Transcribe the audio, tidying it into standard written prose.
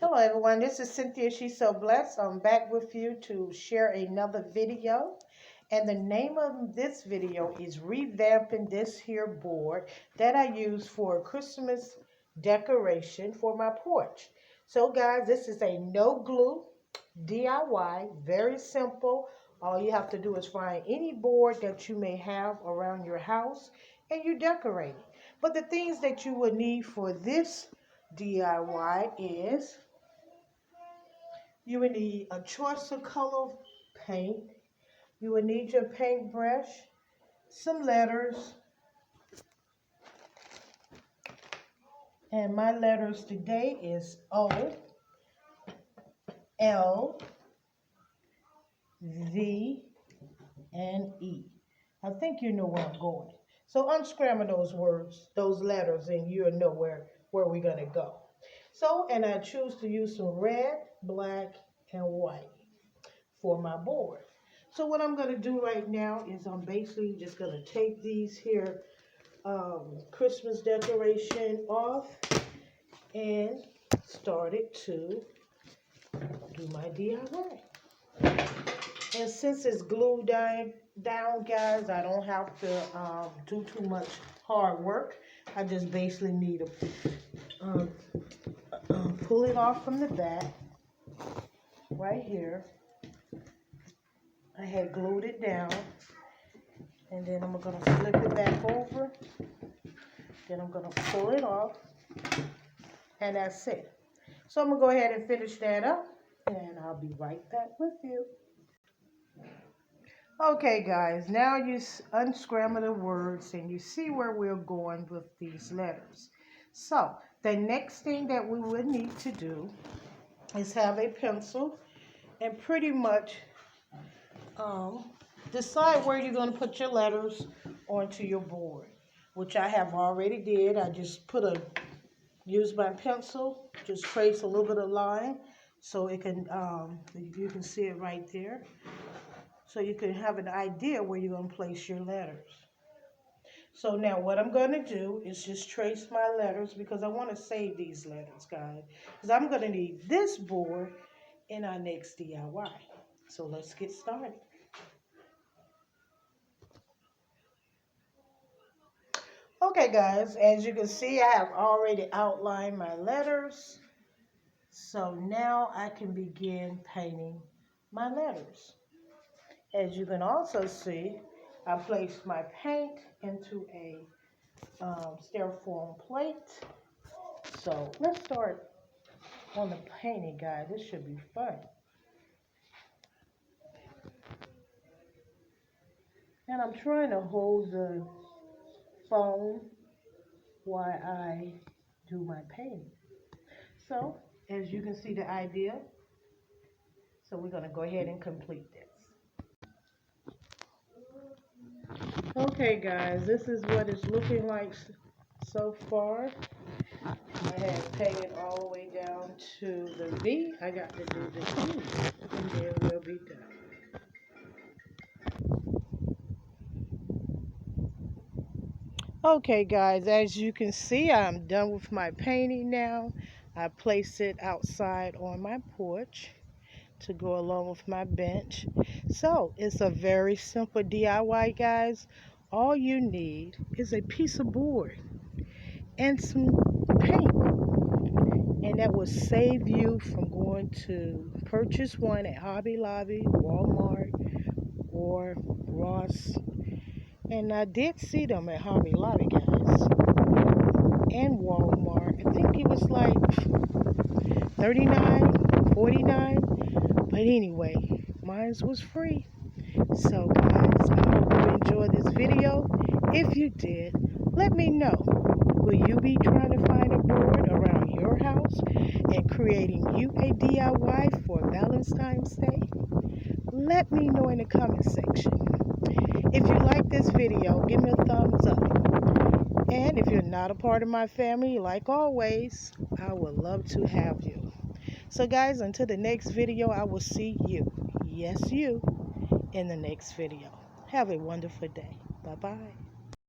Hello everyone, this is Cynthia. She's so blessed. I'm back with you to share another video. And the name of this video is revamping this here board that I use for Christmas decoration for my porch. So guys, this is a no glue DIY, very simple. All you have to do is find any board that you may have around your house and you decorate it. But the things that you would need for this DIY is you would need a choice of color paint. You would need your paintbrush, some letters, and my letters today is O, L, V, and E. I think you know where I'm going. So unscramble those words, those letters, and you'll know where we're going to go. So, and I choose to use some red, black, and white for my board. So what I'm going to do right now is I'm basically just going to take these here Christmas decoration off and start it to do my DIY. And since it's glued down, guys, I don't have to do too much hard work. I just basically need to pull it off from the back right here. I had glued it down, and then I'm going to flip it back over. Then I'm going to pull it off, and that's it. So I'm going to go ahead and finish that up, and I'll be right back with you. Okay, guys, now you unscramble the words, and you see where we're going with these letters. So the next thing that we would need to do is have a pencil and pretty much decide where you're going to put your letters onto your board, which I have already did. I just use my pencil, just trace a little bit of line so it can, you can see it right there. So you can have an idea where you're going to place your letters. So now what I'm going to do is just trace my letters because I want to save these letters, guys. Because I'm going to need this board in our next DIY. So let's get started. Okay, guys, as you can see, I have already outlined my letters. So now I can begin painting my letters. As you can also see, I placed my paint into a styrofoam plate. So let's start on the painting, guys. This should be fun. And I'm trying to hold the phone while I do my painting. So as you can see the idea, so we're going to go ahead and complete this. Okay, guys, this is what it's looking like so far. I have painted all the way down to the V. I got to do the E, and then we'll be done. Okay, guys, as you can see, I'm done with my painting now. I place it outside on my porch to go along with my bench. So it's a very simple DIY, guys. All you need is a piece of board and some paint, and that will save you from going to purchase one at Hobby Lobby, Walmart, or Ross. And I did see them at Hobby Lobby, guys, and Walmart. I think it was like $39, $49, but anyway, mine was free. So guys, I hope you enjoyed this video. If you did, let me know. Will you be trying to find a board around your house and creating you a DIY for Valentine's Day? Let me know in the comment section. If you like this video, give me a thumbs up. And if you're not a part of my family, like always, I would love to have you. So guys, until the next video, I will see you, yes you, in the next video. Have a wonderful day. Bye-bye.